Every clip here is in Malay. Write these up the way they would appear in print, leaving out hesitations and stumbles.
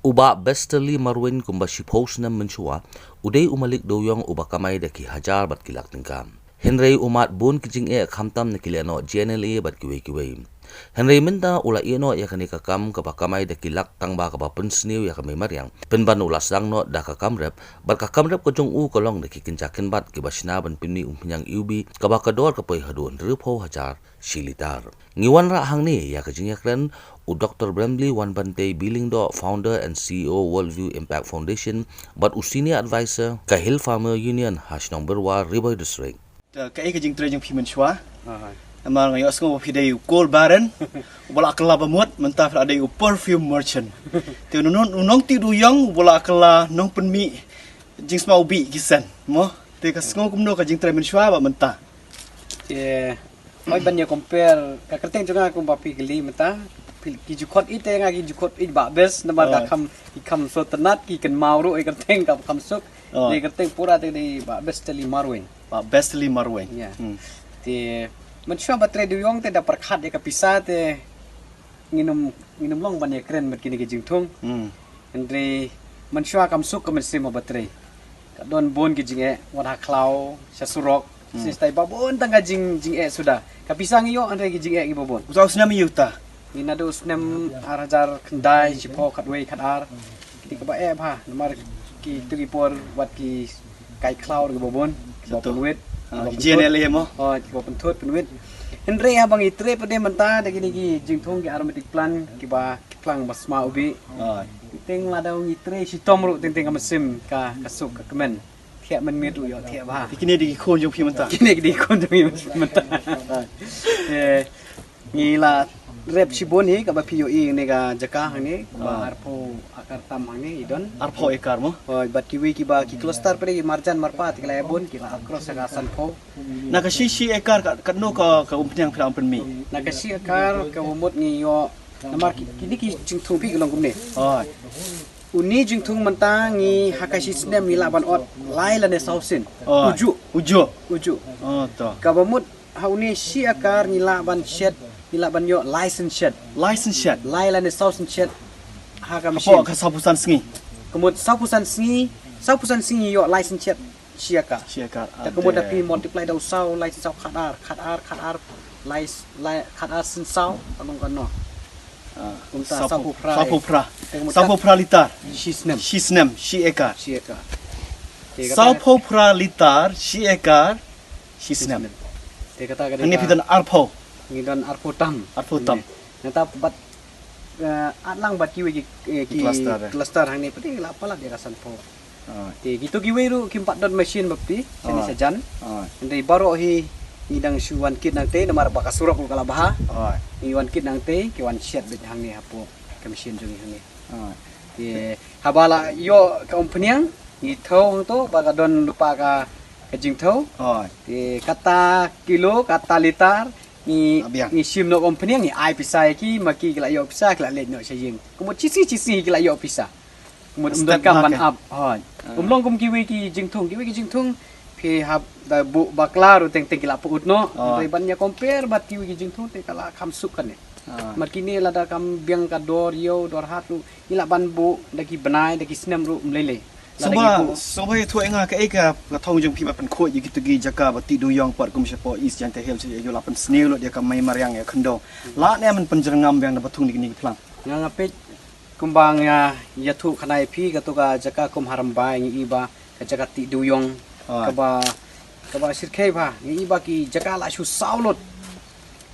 Uba besteli marwin kumba shipos na menchua, udai umalik doyong uba kamay daki hajar bat kilak tingkam. Henry umat bun kijing khamtam na kiliano GNLA bat kiwe. Henry minta ula ino yakani kakam kapa kamay daki lak tangba kapa pensniu yakami mariang. Penban ulas dang no da kakamrep, bat kakamrep kajong kolong daki kincakin bat kibasna ban pinni umpinyang iubi kapa kador kapai hadun rupo hajar shilitar. Ngiwan ra hang ni ya kajing yakren u Dr. Bramley Wan Bante Billing do founder and CEO Worldview Impact Foundation but u senior advisor ka Hill Farmer Union hasnong berwa Riboy District. Ka kajing trejeng pimen shwa. Amar ngayo asngo pidai gold baron. Bola kala bamut mentaf ada perfume merchant. Te nong ti du yang bola kala nong penmi jing smau bi kisan. Mo te kasngo kumno kajing trejeng shwa ba mentah. Mai banyak compare ka kerteng juga aku bapi geli menta ki jukot ite nga ki jukot it ba bes nama ka kam so tenat ki ken mauru e kerteng ka kam suk di kerteng pura te di ba bes teli marwen ya ti mencoba batre du yong te da perkhat e ka pisa te nginum long ban ye kren met kini ki jingthung andre mencoba kam suk ka mesim batre ka don bon ki jinge wada klau sasurok sistai babon tangga jing sudah kapisang iyo andre ki jing ki babon Usau senam yuta. ina do senam arajar kendai cipo katwei kadar ki ka ba ha nomor ki tugi por wat ki kai cloud ki babon babon wet GNLA mo. oh ki babon thot penwet andre abang itre pede menta da kini ki jingthong ki aromatic plant ki ba ki plang basma ubi teng ladau itre si tomru teng ka mesim ka kasuk ka kemen thiak men miet u yo thiak ba Kini di khon jong pi mentah. kini di kon tu menta ngila rep sibon hi ka ba pio i ne ga jaka hang ba arpo akar tam hang idon Arpo ekar mo. oi bat kiwi ki ba ki cluster pre marjan marpat ki la bon ki la across ga san po Nakashishi ekar kadno ka umpiang plang penmi. nakasi akar ka umut ni yo namar kini ki jingthung pi long kumne Oh. uni jingthung menta ngi hakashi snem ni laban ot lai la ne sausin uju Oh to. kabamut hauni si akar ni laban shed ni laban yo license shed License shed. lai la ne sausin shed haka Apa machine ka sapusan sengi. kemud saupusan singi yo license shed si akar Siakar. ta kemud tapi multiply dau sau license sau khadar khadar sin sau anong kano unta Sapo pra litar. shisnem Shisnem shi ekar. si akar Sapo pra litar shi ekar. Shisnem. te kata ka Ini pidan arpo. ngidon arpotam nata bat atlang bat kiwi ki cluster hang ni peti la pala dia kasan po te gitu kiwi ru kimpat dot machine bapi sini sajan ndai baro hi idang shuan kit nang te namar baka surok kala baha ni wan kit nang te ki wan shed bit hang ni hapo ka machine jungi hang ni te habala yo company ni thau to baka don lupa ka jing thau te kata kilo kata liter ni sim no company ni ai pisai ki maki kala yo pisah kala le no saying kumo cisi kala yo pisah kumo kam ban up long kum kiwi ki jingthung phe hab da bu bakla ru teng kila put no banyak compare bat kiwi ki jingthung te kala kam suk kan ne markini lada kam biang ka dor yo dor hat ru ila ban bu daki benai daki senam ru mlele Soba itu enga ke eka thong jong pi mapan khoi gitu gi jaka bati du yong pat kum sepo is jan te hem se yo lapan sneu lo dia ka mai mariang ya khendo la ne man penjerngam yang dapat thung ni plang nga ngapet kumbang ya yathu khanai phi ka to ka jaka kum haram bai ngi iba ka jaka ti du yong ka ba sirkhei ba ngi iba ki jaka la shu saulot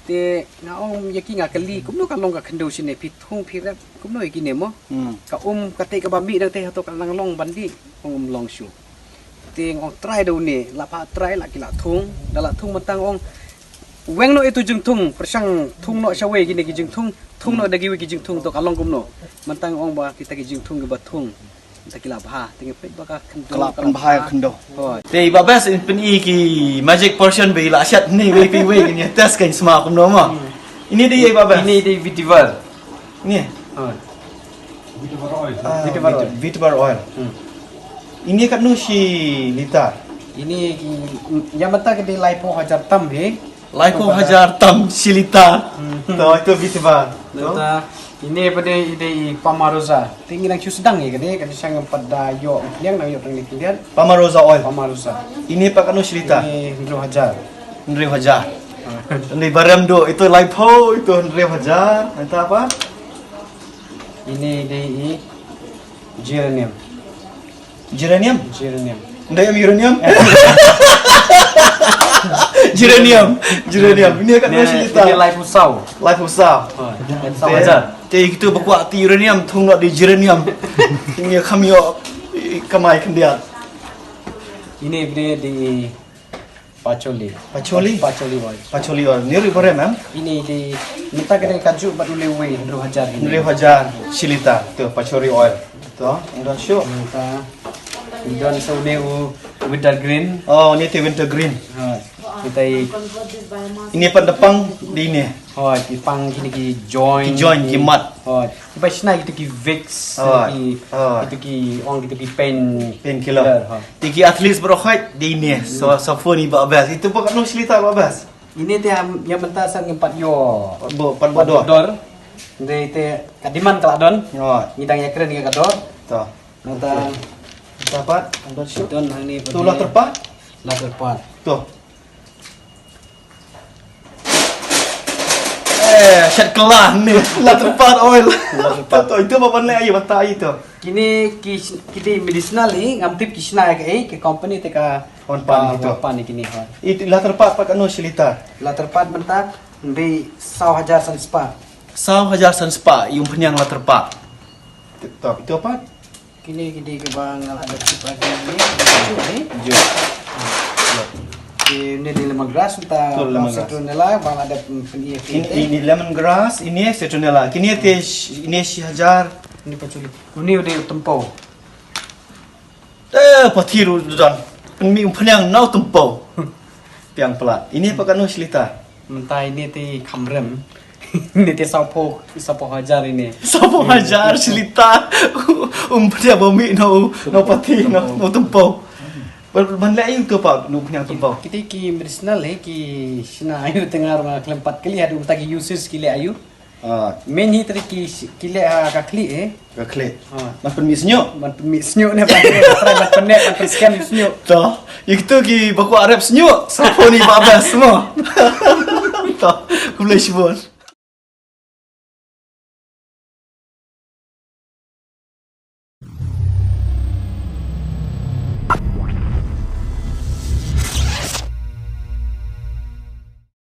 te nga ong yaki nga kali kumno ka long ka khendo sine phi thung phi rap kumno iki ne mo ka ka te ka ba mi dang te to ka lang long bandi ong long shu te ngong try do ni la pa try la ki la thung dala thung matang ong weng no itu jing thung persang thung no shawe gini ki jing thung no dagi wi ki jing thung to ka long kumno matang ong ba kita ki jing thung ba thung takila bah tingi pet baka khendo kala bahaya khendo hoi te babas in peni ki magic portion be la shat ni we ni test kan sma kum no ma ini dia babas ini di vitiver ni hoi vitiver oil ini kan nu si litar ini yang mata ke di laipo hajar tam he Laiko hajar tam si litar to itu vitiver ta Ini pada ide Pamarosa. Tinggi nang sedang ya kan sang pada yo yang nang yo tang dilihat Pamarosa oil. Pamarosa. Ini pak anu cerita. Ini Hendro Hajar. Henry Hajar. Ini barang do itu lipo itu Henry Hajar. Itu apa? Ini ide geranium. Geranium. Geranium. Ndayam uranium. Geranium. Ini akan anu cerita. Ini live usau. Life usah. Usau Hajar. Jadi kita berkuat ti uranium thung nak di geranium. Ini kami yo kamai kendiat. Ini ide di Pacoli. Pacoli. Oil. Pacoli oil. Ni ribare ma'am. Ini di minta kena kaju buat ulewe Hendro Hajar ini. Henry Hajar Shilita tu pacoli oil. Tu, anda show. Minta dan saudeu winter green. Oh, ni tu winter green. Kita Ini pan depang di ini. ki pang ki join. Ki join ki mat. Kita sina kita ki Vicks, kita ki orang kita ki pain killer. Tiki atlet berkhait di ini. So phone ni babas. Itu bukan no Shilita babas. Ini dia yang mentah sang 4 yo. Pan bodoh. Dor. Dia itu kadiman keladon. Oh, Ngidang ya keren dengan kador. tu. Nata Dapat anda show. don hang ni Tu lah terpak. lah terpat. Tu. Syat kelah ni. Lah terpak oil. Tu itu apa benda air mata air tu. Kini kita medicinal ni ngamtip kisna ke company teka Wan pan gitu. pan ni kini. Itu lah terpak pak anu Shilita. Lah terpat mentah di 100,000 san spa. 100,000 san spa yung penyang lah terpak. Itu apa? Kini ke bang ada tip lagi ni. Jom. Ini di lemongrass kita Betul, lemongrass. citronella bang ada penyiap Ini lemongrass, ini citronella. Kini ini Hajar. ini paculi. Ini udah tempau. Patiru dan penyang nau tempau. Piang pelat. Ini apa kanu Shilita? Mentah ini ti kamrem. Ini ti sapo Hajar ini. Siapa Hajar Shilita? Penyang bumi nau pati nau tempau. Bandai ayu tu pak nu penyang tempau. Kita ki medicinal ki sina ayu tengah rumah kelempat kali ada utagi uses kili ayu. Main hi tadi kili kakli Kakle. Mas permi senyuk. Man pemik senyuk ni apa? Try man penek man scam senyuk. Dah. Itu ki baku Arab senyuk. Siapa ni babas semua. Dah. Boleh sebut.